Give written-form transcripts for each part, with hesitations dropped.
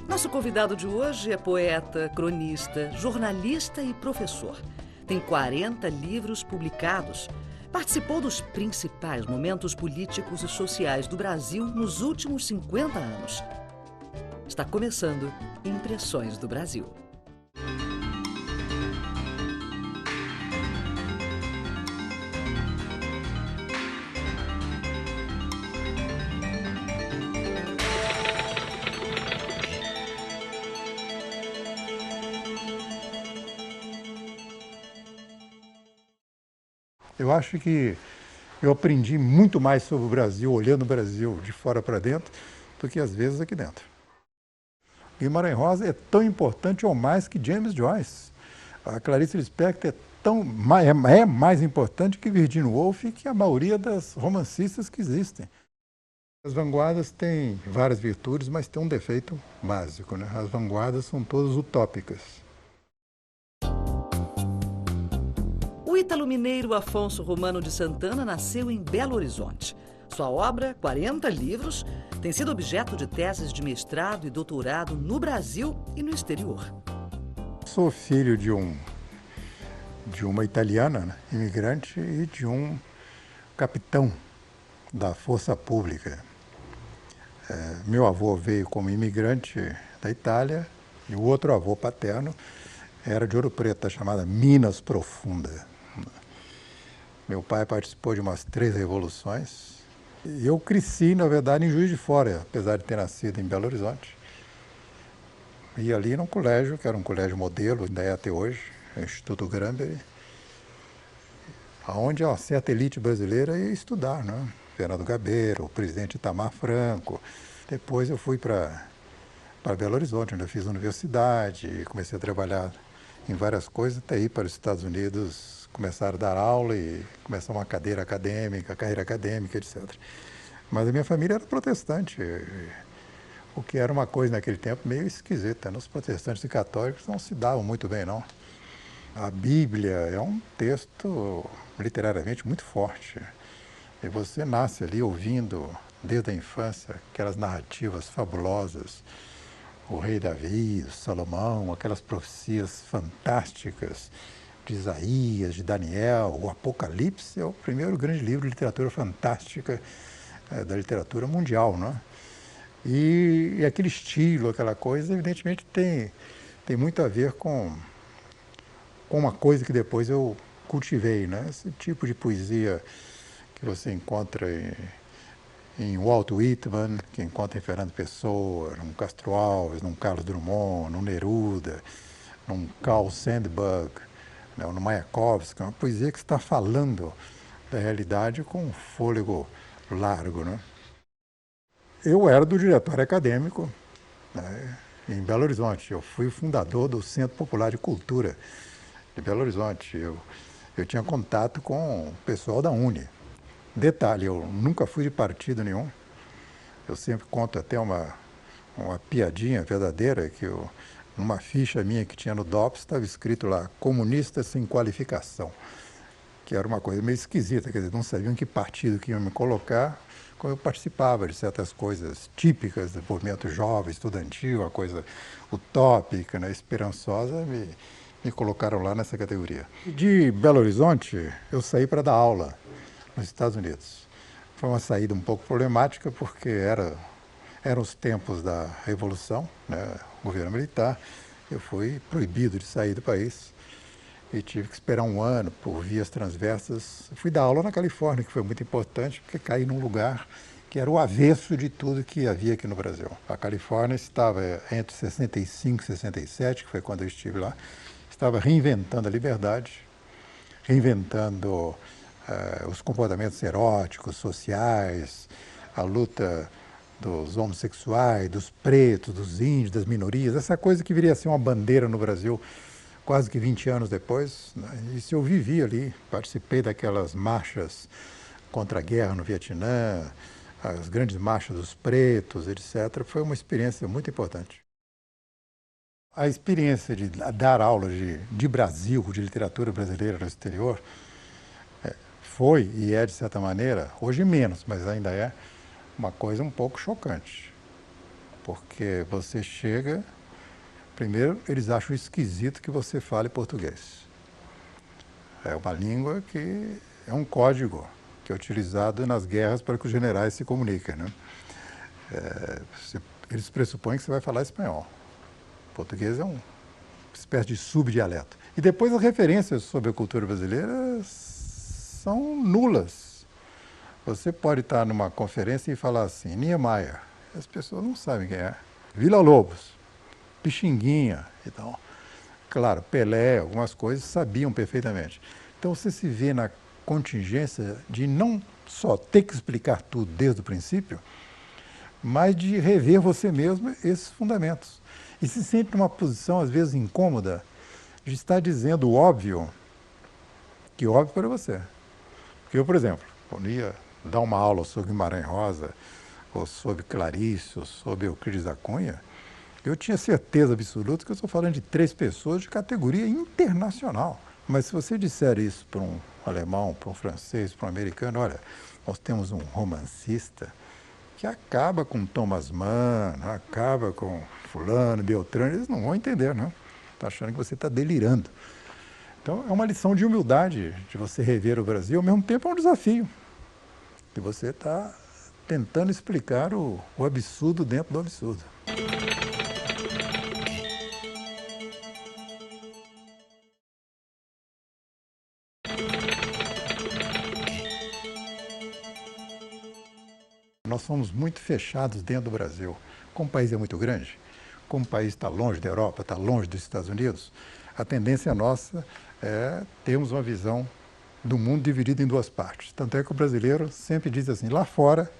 Nosso convidado de hoje é poeta, cronista, jornalista e professor. Tem 40 livros publicados. Participou dos principais momentos políticos e sociais do Brasil nos últimos 50 anos. Está começando Impressões do Brasil. Eu acho que eu aprendi muito mais sobre o Brasil, olhando o Brasil de fora para dentro, do que às vezes aqui dentro. Guimarães Rosa é tão importante ou mais que James Joyce. A Clarice Lispector é mais importante que Virginia Woolf e que a maioria das romancistas que existem. As vanguardas têm várias virtudes, mas tem um defeito básico, né? As vanguardas são todas utópicas. O ítalo-mineiro Afonso Romano de Santana nasceu em Belo Horizonte. Sua obra, 40 livros, tem sido objeto de teses de mestrado e doutorado no Brasil e no exterior. Sou filho de uma italiana, né, imigrante, e de um capitão da Força Pública. Meu avô veio como imigrante da Itália e o outro avô paterno era de Ouro Preto, chamada Minas Profunda. Meu pai participou de umas 3 revoluções. E eu cresci, na verdade, em Juiz de Fora, apesar de ter nascido em Belo Horizonte. E ali num colégio, que era um colégio modelo, ainda é até hoje, o Instituto Granberry, onde uma certa elite brasileira ia estudar, né? Fernando Gabeira, o presidente Itamar Franco. Depois eu fui para Belo Horizonte, onde eu fiz universidade, comecei a trabalhar em várias coisas, até ir para os Estados Unidos, começar a dar aula e começar uma carreira acadêmica, etc. Mas a minha família era protestante, o que era uma coisa naquele tempo meio esquisita. Os protestantes e católicos não se davam muito bem, não. A Bíblia é um texto literariamente muito forte. E você nasce ali ouvindo, desde a infância, aquelas narrativas fabulosas, o rei Davi, o Salomão, aquelas profecias fantásticas de Isaías, de Daniel. O Apocalipse é o primeiro grande livro de literatura fantástica da literatura mundial, né? E aquele estilo, aquela coisa, evidentemente tem muito a ver com uma coisa que depois eu cultivei, né? Esse tipo de poesia que você encontra em Walt Whitman, que encontra em Fernando Pessoa, num Castro Alves, num Carlos Drummond, num Neruda, num Carl Sandburg, né, no Mayakovsky, uma poesia que está falando da realidade com um fôlego largo, né? Eu era do diretório acadêmico, né, em Belo Horizonte. Eu fui fundador do Centro Popular de Cultura de Belo Horizonte. Eu tinha contato com o pessoal da UNE. Detalhe, eu nunca fui de partido nenhum. Eu sempre conto até uma piadinha verdadeira, que numa ficha minha que tinha no DOPS, estava escrito lá, comunista sem qualificação, que era uma coisa meio esquisita, quer dizer, não sabiam que partido que iam me colocar, como eu participava de certas coisas típicas do movimento jovem, estudantil, uma coisa utópica, né, esperançosa, me colocaram lá nessa categoria. De Belo Horizonte, eu saí para dar aula nos Estados Unidos. Foi uma saída um pouco problemática, porque eram os tempos da Revolução, né, governo militar. Eu fui proibido de sair do país e tive que esperar um ano por vias transversas. Fui dar aula na Califórnia, que foi muito importante, porque caí num lugar que era o avesso de tudo que havia aqui no Brasil. A Califórnia estava entre 65 e 67, que foi quando eu estive lá, estava reinventando a liberdade, reinventando os comportamentos eróticos, sociais, a luta dos homossexuais, dos pretos, dos índios, das minorias, essa coisa que viria a ser uma bandeira no Brasil quase que 20 anos depois, né? Isso eu vivi ali, participei daquelas marchas contra a guerra no Vietnã, as grandes marchas dos pretos, etc. Foi uma experiência muito importante. A experiência de dar aulas de Brasil, de literatura brasileira no exterior, foi e é, de certa maneira, hoje menos, mas ainda é, uma coisa um pouco chocante, porque você chega, primeiro eles acham esquisito que você fale português. É uma língua que é um código que é utilizado nas guerras para que os generais se comuniquem, né? Eles pressupõem que você vai falar espanhol. O português é uma espécie de subdialeto. E depois as referências sobre a cultura brasileira são nulas. Você pode estar numa conferência e falar assim, Niemeyer, as pessoas não sabem quem é. Villa-Lobos, Pixinguinha e tal. Claro, Pelé, algumas coisas sabiam perfeitamente. Então você se vê na contingência de não só ter que explicar tudo desde o princípio, mas de rever você mesmo esses fundamentos. E se sente numa posição, às vezes, incômoda, de estar dizendo o óbvio, que óbvio para você. Porque eu, por exemplo, quando ia dar uma aula sobre Guimarães Rosa, ou sobre Clarice, ou sobre Euclides da Cunha, eu tinha certeza absoluta que eu estou falando de 3 pessoas de categoria internacional. Mas se você disser isso para um alemão, para um francês, para um americano, olha, nós temos um romancista que acaba com Thomas Mann, acaba com fulano, Beltrano, eles não vão entender, não. Estão achando que você está delirando. Então, é uma lição de humildade de você rever o Brasil, ao mesmo tempo é um desafio. E você está tentando explicar o absurdo dentro do absurdo. Nós somos muito fechados dentro do Brasil. Como o país é muito grande, como o país está longe da Europa, está longe dos Estados Unidos, a tendência nossa é termos uma visão do mundo dividida em 2 partes. Tanto é que o brasileiro sempre diz assim, lá fora,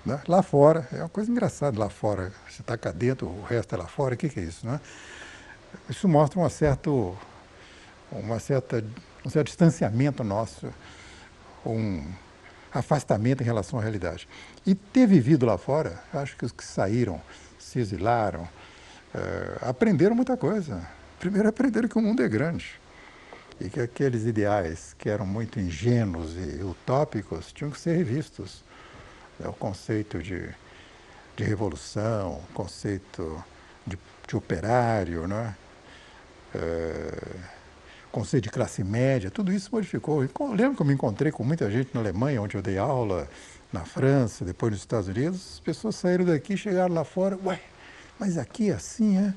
né? Lá fora, é uma coisa engraçada lá fora, você está cá dentro, o resto é lá fora, o que é isso, né? Isso mostra um certo distanciamento nosso, um afastamento em relação à realidade. E ter vivido lá fora, acho que os que saíram, se exilaram, aprenderam muita coisa. Primeiro aprenderam que o mundo é grande e que aqueles ideais que eram muito ingênuos e utópicos tinham que ser revistos. O conceito de revolução, o conceito de operário, né? Conceito de classe média, tudo isso modificou. Eu lembro que eu me encontrei com muita gente na Alemanha, onde eu dei aula, na França, depois nos Estados Unidos. As pessoas saíram daqui, chegaram lá fora, ué, mas aqui é assim, é?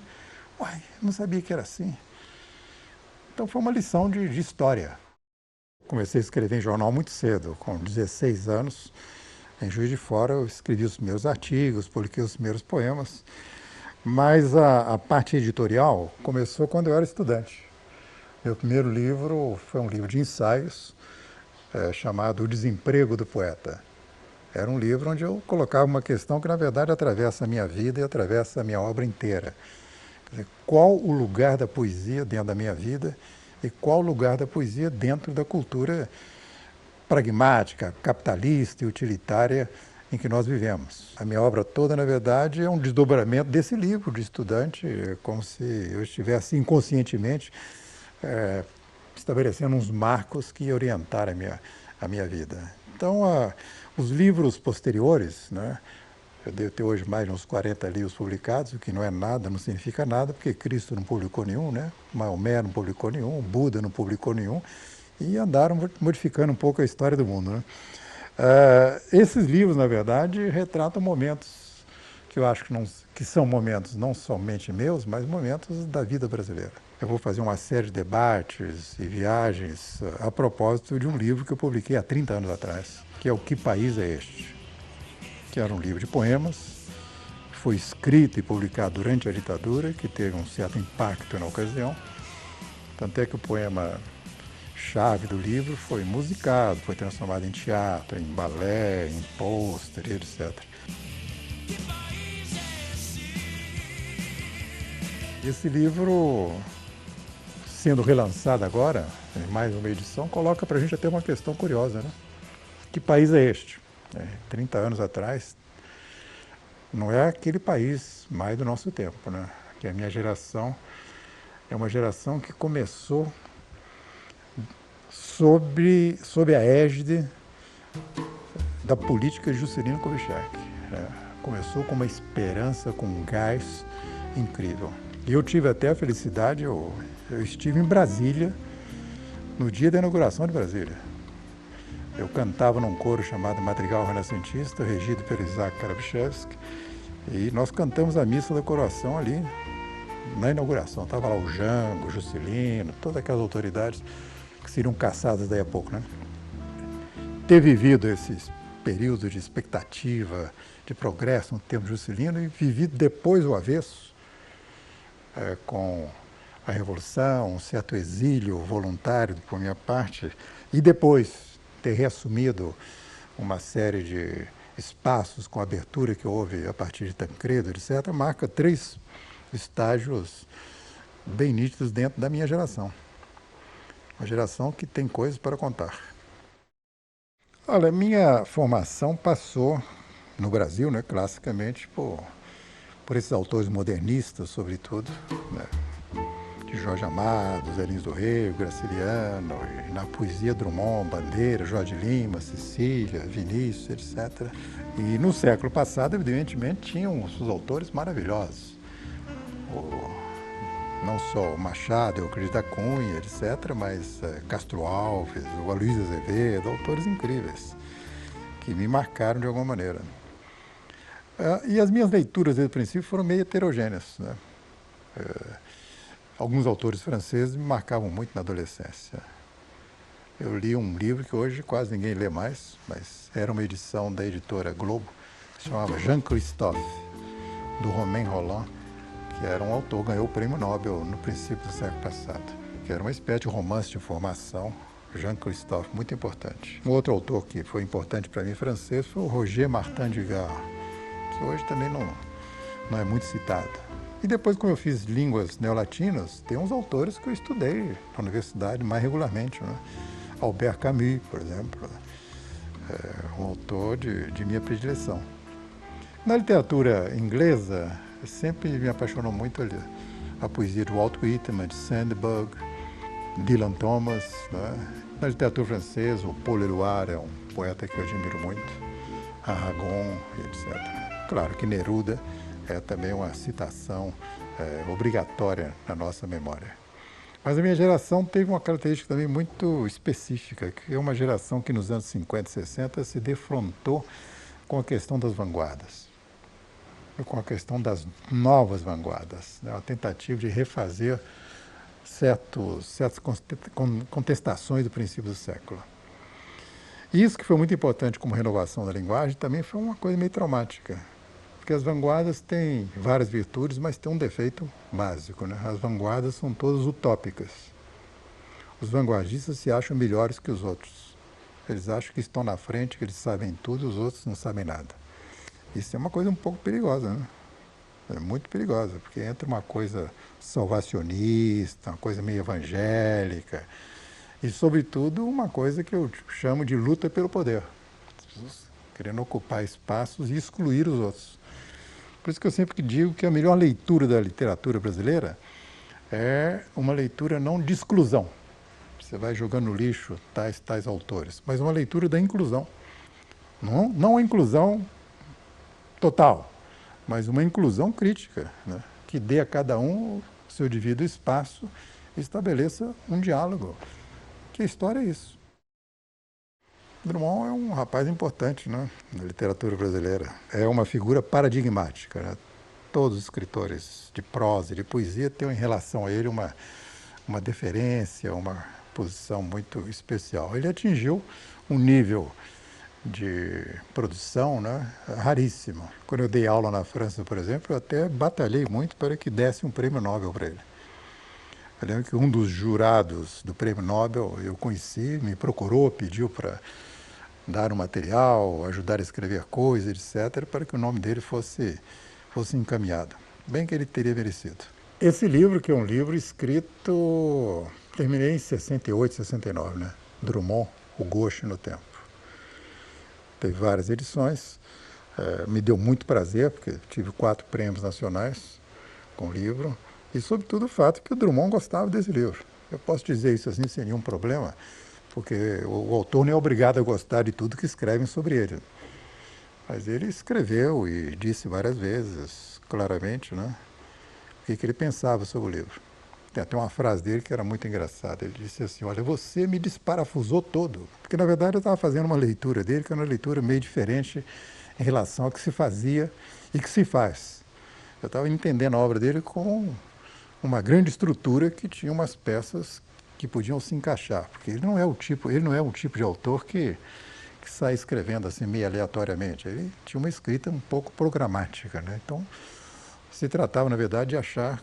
Ué, não sabia que era assim. Então foi uma lição de história. Comecei a escrever em jornal muito cedo, com 16 anos. Em Juiz de Fora eu escrevi os meus artigos, publiquei os primeiros poemas. Mas a parte editorial começou quando eu era estudante. Meu primeiro livro foi um livro de ensaios, chamado O Desemprego do Poeta. Era um livro onde eu colocava uma questão que, na verdade, atravessa a minha vida e atravessa a minha obra inteira. Quer dizer, qual o lugar da poesia dentro da minha vida e qual o lugar da poesia dentro da cultura pragmática, capitalista e utilitária em que nós vivemos. A minha obra toda, na verdade, é um desdobramento desse livro de estudante, como se eu estivesse inconscientemente estabelecendo uns marcos que orientaram a minha vida. Então, os livros posteriores, né, eu devo ter hoje mais de uns 40 livros publicados, o que não é nada, não significa nada, porque Cristo não publicou nenhum, né? Maomé não publicou nenhum, Buda não publicou nenhum, e andaram modificando um pouco a história do mundo, né? Esses livros, na verdade, retratam momentos que eu acho que são momentos não somente meus, mas momentos da vida brasileira. Eu vou fazer uma série de debates e viagens a propósito de um livro que eu publiquei há 30 anos atrás, que é O Que País é Este? Que era um livro de poemas, foi escrito e publicado durante a ditadura, que teve um certo impacto na ocasião. Tanto é que o poema chave do livro foi musicado, foi transformado em teatro, em balé, em pôster, etc. Esse livro, sendo relançado agora, em mais uma edição, coloca para a gente até uma questão curiosa, né? Que país é este? 30 anos atrás, não é aquele país mais do nosso tempo, né? Que a minha geração é uma geração que começou sob a égide da política de Juscelino Kubitschek. Começou com uma esperança, com um gás incrível. E eu tive até a felicidade, eu estive em Brasília, no dia da inauguração de Brasília. Eu cantava num coro chamado Madrigal Renascentista, regido pelo Isaac Karabchevsky, e nós cantamos a missa da coroação ali, na inauguração. Estava lá o Jango, o Juscelino, todas aquelas autoridades que seriam caçadas daí a pouco, né? Ter vivido esses períodos de expectativa, de progresso no tempo Juscelino e vivido depois o avesso, com a Revolução, um certo exílio voluntário por minha parte, e depois ter reassumido uma série de espaços com a abertura que houve a partir de Tancredo, etc., marca 3 estágios bem nítidos dentro da minha geração. Uma geração que tem coisas para contar. Olha, minha formação passou no Brasil, né, classicamente, por esses autores modernistas, sobretudo, né, de Jorge Amado, Zé Lins do Rego, Graciliano, e na poesia Drummond, Bandeira, Jorge Lima, Cecília, Vinícius, etc. E no século passado, evidentemente, tinham os autores maravilhosos. Não só o Machado, Euclides da Cunha, etc., mas Castro Alves, o Aloysio Azevedo, autores incríveis, que me marcaram de alguma maneira. E as minhas leituras, desde o princípio, foram meio heterogêneas, né? Alguns autores franceses me marcavam muito na adolescência. Eu li um livro que hoje quase ninguém lê mais, mas era uma edição da editora Globo, que se chamava Jean Christophe, do Romain Rolland, que era um autor, ganhou o prêmio Nobel no princípio do século passado, que era uma espécie de romance de informação, Jean Christophe, muito importante. Um outro autor que foi importante para mim, francês, foi o Roger Martin du Gard, que hoje também não é muito citado. E depois, como eu fiz línguas neolatinas, tem uns autores que eu estudei na universidade mais regularmente, né? Albert Camus, por exemplo, um autor de minha predileção. Na literatura inglesa, sempre me apaixonou muito a poesia de Walt Whitman, de Sandburg, Dylan Thomas, né? Na literatura francesa, o Paul Éluard é um poeta que eu admiro muito, Aragon, etc. Claro que Neruda é também uma citação obrigatória na nossa memória. Mas a minha geração teve uma característica também muito específica, que é uma geração que nos anos 50 e 60 se defrontou com a questão das vanguardas, com a questão das novas vanguardas, né? Uma tentativa de refazer certas contestações do princípio do século. E isso que foi muito importante como renovação da linguagem também foi uma coisa meio traumática, porque as vanguardas têm várias virtudes, mas tem um defeito básico, né? As vanguardas são todas utópicas. Os vanguardistas se acham melhores que os outros. Eles acham que estão na frente, que eles sabem tudo, os outros não sabem nada. Isso é uma coisa um pouco perigosa, né? É muito perigosa, porque entra uma coisa salvacionista, uma coisa meio evangélica, e, sobretudo, uma coisa que eu chamo de luta pelo poder. As pessoas querendo ocupar espaços e excluir os outros. Por isso que eu sempre digo que a melhor leitura da literatura brasileira é uma leitura não de exclusão. Você vai jogando no lixo tais autores, mas uma leitura da inclusão. Não a inclusão total, mas uma inclusão crítica, né? Que dê a cada um o seu devido espaço e estabeleça um diálogo. Que a história é isso. Drummond é um rapaz importante, né, na literatura brasileira. É uma figura paradigmática, né? Todos os escritores de prosa e de poesia têm em relação a ele uma deferência, uma posição muito especial. Ele atingiu um nível de produção, né, raríssimo. Quando eu dei aula na França, por exemplo, eu até batalhei muito para que desse um prêmio Nobel para ele. Eu lembro que um dos jurados do prêmio Nobel eu conheci, me procurou, pediu para dar um material, ajudar a escrever coisas, etc., para que o nome dele fosse encaminhado. Bem que ele teria merecido. Esse livro, que é um livro escrito, terminei em 68, 69, né? Drummond, O Gosto no Tempo. Teve várias edições, me deu muito prazer, porque tive 4 prêmios nacionais com o livro, e sobretudo o fato que o Drummond gostava desse livro. Eu posso dizer isso assim sem nenhum problema, porque o autor não é obrigado a gostar de tudo que escrevem sobre ele. Mas ele escreveu e disse várias vezes, claramente, né, o que ele pensava sobre o livro. Tem até uma frase dele que era muito engraçada. Ele disse assim: olha, você me desparafusou todo. Porque, na verdade, eu estava fazendo uma leitura dele, que é uma leitura meio diferente em relação ao que se fazia e que se faz. Eu estava entendendo a obra dele com uma grande estrutura que tinha umas peças que podiam se encaixar. Porque ele não é um tipo de autor que sai escrevendo assim meio aleatoriamente. Ele tinha uma escrita um pouco programática, né? Então, se tratava, na verdade, de achar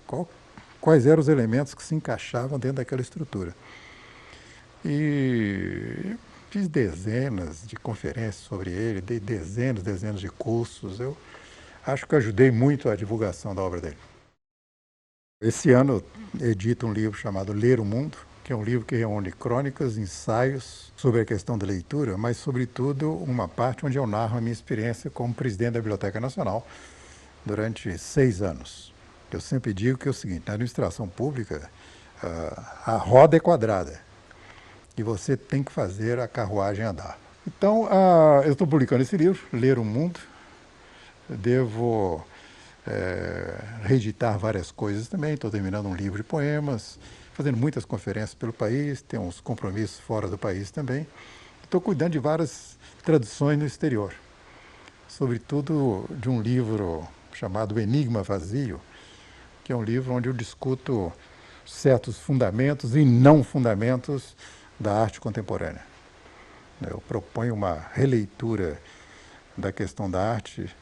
quais eram os elementos que se encaixavam dentro daquela estrutura. E fiz dezenas de conferências sobre ele, dei dezenas de cursos. Eu acho que ajudei muito a divulgação da obra dele. Esse ano edito um livro chamado Ler o Mundo, que é um livro que reúne crônicas, ensaios sobre a questão da leitura, mas, sobretudo, uma parte onde eu narro a minha experiência como presidente da Biblioteca Nacional durante 6 anos. Eu sempre digo que é o seguinte: na administração pública, a roda é quadrada e você tem que fazer a carruagem andar. Então, eu estou publicando esse livro, Ler o Mundo. Devo reeditar várias coisas também. Estou terminando um livro de poemas, fazendo muitas conferências pelo país, tenho uns compromissos fora do país também. Estou cuidando de várias traduções no exterior, sobretudo de um livro chamado Enigma Vazio, que é um livro onde eu discuto certos fundamentos e não fundamentos da arte contemporânea. Eu proponho uma releitura da questão da arte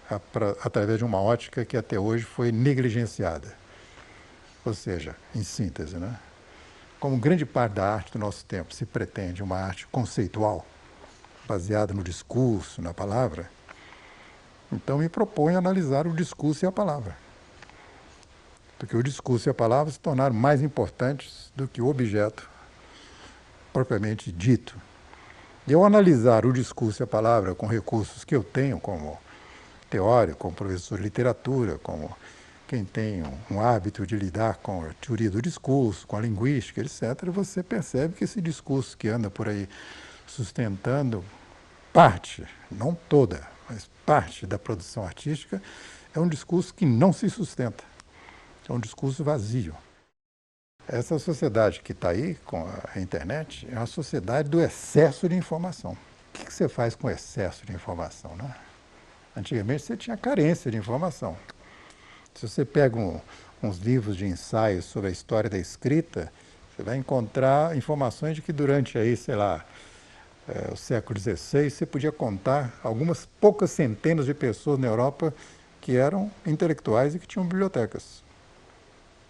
através de uma ótica que até hoje foi negligenciada. Ou seja, em síntese, né? Como grande parte da arte do nosso tempo se pretende uma arte conceitual, baseada no discurso, na palavra, então me proponho analisar o discurso e a palavra. Porque o discurso e a palavra se tornaram mais importantes do que o objeto propriamente dito. E ao analisar o discurso e a palavra com recursos que eu tenho como teórico, como professor de literatura, como quem tem um hábito de lidar com a teoria do discurso, com a linguística, etc., você percebe que esse discurso que anda por aí sustentando parte, não toda, mas parte da produção artística, é um discurso que não se sustenta. É um discurso vazio. Essa sociedade que está aí com a internet é uma sociedade do excesso de informação. O que você faz com excesso de informação, né? Antigamente você tinha carência de informação. Se você pega uns livros de ensaios sobre a história da escrita, você vai encontrar informações de que durante aí, sei lá, o século XVI, você podia contar algumas poucas centenas de pessoas na Europa que eram intelectuais e que tinham bibliotecas.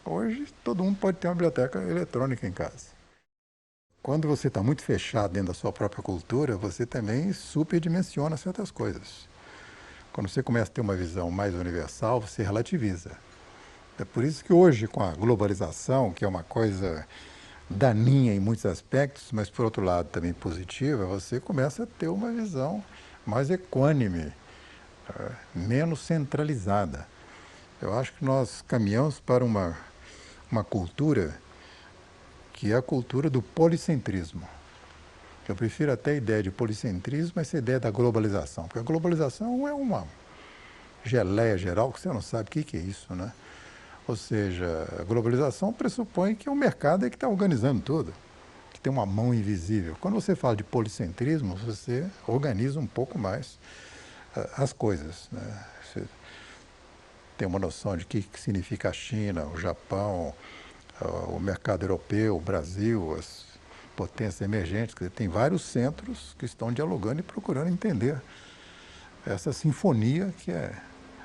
Hoje, todo mundo pode ter uma biblioteca eletrônica em casa. Quando você está muito fechado dentro da sua própria cultura, você também superdimensiona certas coisas. Quando você começa a ter uma visão mais universal, você relativiza. É por isso que hoje, com a globalização, que é uma coisa daninha em muitos aspectos, mas, por outro lado, também positiva, você começa a ter uma visão mais equânime, menos centralizada. Eu acho que nós caminhamos para uma cultura que é a cultura do policentrismo. Eu prefiro até a ideia de policentrismo, essa ideia da globalização, porque a globalização é uma geleia geral que você não sabe o que é isso, né? Ou seja, a globalização pressupõe que é o mercado é que está organizando tudo, que tem uma mão invisível. Quando você fala de policentrismo, você organiza um pouco mais as coisas, né? Você tem uma noção de o que significa a China, o Japão, o mercado europeu, o Brasil, as potências emergentes. Quer dizer, tem vários centros que estão dialogando e procurando entender essa sinfonia que é,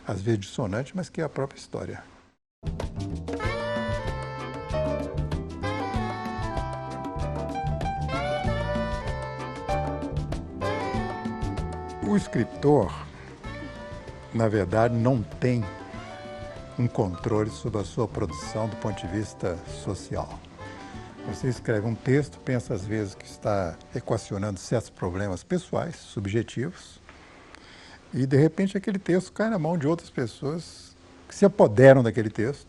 às vezes, dissonante, mas que é a própria história. O escritor, na verdade, não tem um controle sobre a sua produção do ponto de vista social. Você escreve um texto, pensa às vezes que está equacionando certos problemas pessoais, subjetivos, e de repente aquele texto cai na mão de outras pessoas que se apoderam daquele texto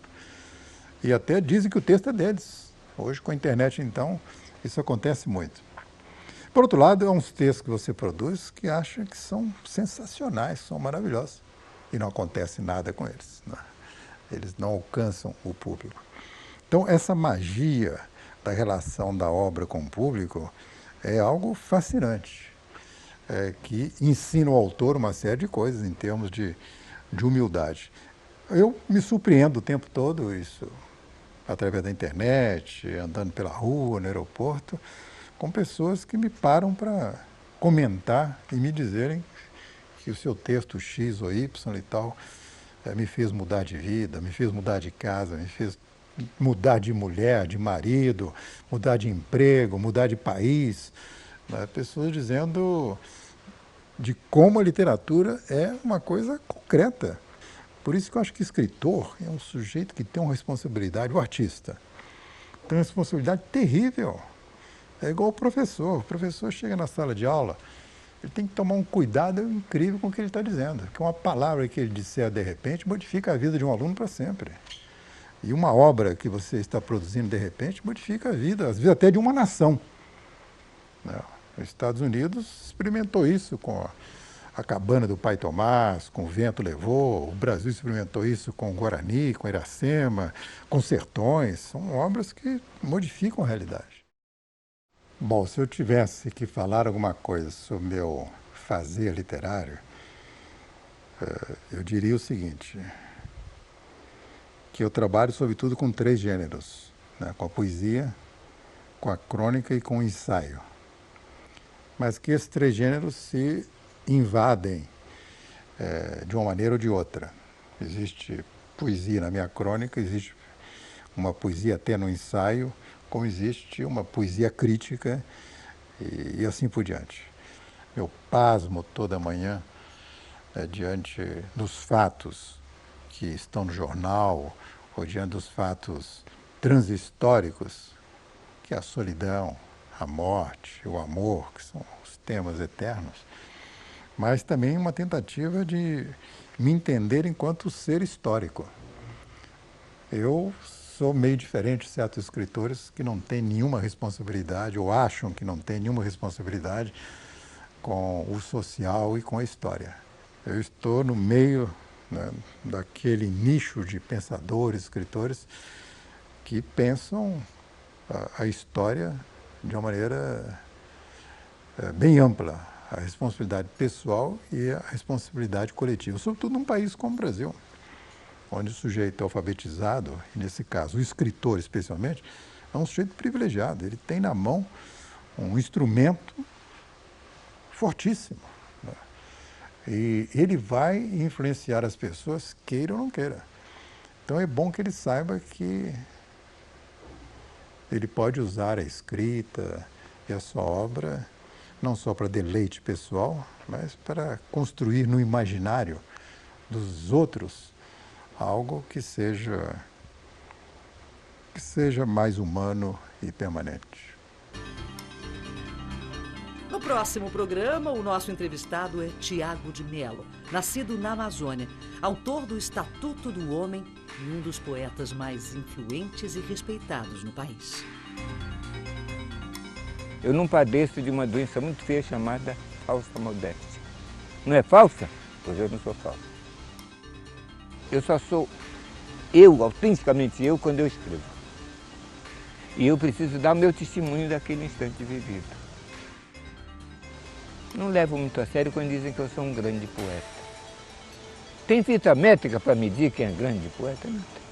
e até dizem que o texto é deles. Hoje, com a internet, então, isso acontece muito. Por outro lado, há uns textos que você produz que acha que são sensacionais, são maravilhosos, e não acontece nada com eles, né? Eles não alcançam o público. Então, essa magia da relação da obra com o público é algo fascinante, que ensina o autor uma série de coisas em termos de humildade. Eu me surpreendo o tempo todo, isso através da internet, andando pela rua, no aeroporto, com pessoas que me param para comentar e me dizerem que o seu texto X ou Y e tal me fez mudar de vida, me fez mudar de casa, me fez mudar de mulher, de marido, mudar de emprego, mudar de país, né? Pessoas dizendo de como a literatura é uma coisa concreta. Por isso que eu acho que escritor é um sujeito que tem uma responsabilidade, o artista tem uma responsabilidade terrível. É igual o professor chega na sala de aula, ele tem que tomar um cuidado incrível com o que ele está dizendo, porque uma palavra que ele disser de repente modifica a vida de um aluno para sempre. E uma obra que você está produzindo de repente modifica a vida, às vezes até de uma nação, né? Os Estados Unidos experimentou isso com a cabana do Pai Tomás, com o Vento Levou, o Brasil experimentou isso com o Guarani, com Iracema, com Sertões, são obras que modificam a realidade. Bom, se eu tivesse que falar alguma coisa sobre meu fazer literário, eu diria o seguinte, que eu trabalho sobretudo com 3 gêneros, né? Com a poesia, com a crônica e com o ensaio. Mas que esses 3 gêneros se invadem de uma maneira ou de outra. Existe poesia na minha crônica, existe uma poesia até no ensaio, como existe uma poesia crítica e assim por diante. Eu pasmo toda manhã diante dos fatos que estão no jornal, ou diante dos fatos transhistóricos, que é a solidão, a morte, o amor, que são os temas eternos, mas também uma tentativa de me entender enquanto ser histórico. Eu sou meio diferente de certos escritores que não têm nenhuma responsabilidade, ou acham que não têm nenhuma responsabilidade com o social e com a história. Eu estou no meio, né, daquele nicho de pensadores, escritores, que pensam a história de uma maneira bem ampla, a responsabilidade pessoal e a responsabilidade coletiva, sobretudo num país como o Brasil, onde o sujeito é alfabetizado, e nesse caso o escritor especialmente, é um sujeito privilegiado, ele tem na mão um instrumento fortíssimo, né? E ele vai influenciar as pessoas, queira ou não queira. Então é bom que ele saiba que ele pode usar a escrita e a sua obra não só para deleite pessoal, mas para construir no imaginário dos outros algo que seja mais humano e permanente. No próximo programa, o nosso entrevistado é Tiago de Mello, nascido na Amazônia, autor do Estatuto do Homem e um dos poetas mais influentes e respeitados no país. Eu não padeço de uma doença muito feia chamada falsa modéstia. Não é falsa? Pois eu não sou falsa. Eu só sou eu, autenticamente eu, quando eu escrevo. E eu preciso dar o meu testemunho daquele instante vivido. Não levo muito a sério quando dizem que eu sou um grande poeta. Tem fita métrica para medir quem é grande poeta? Não tem.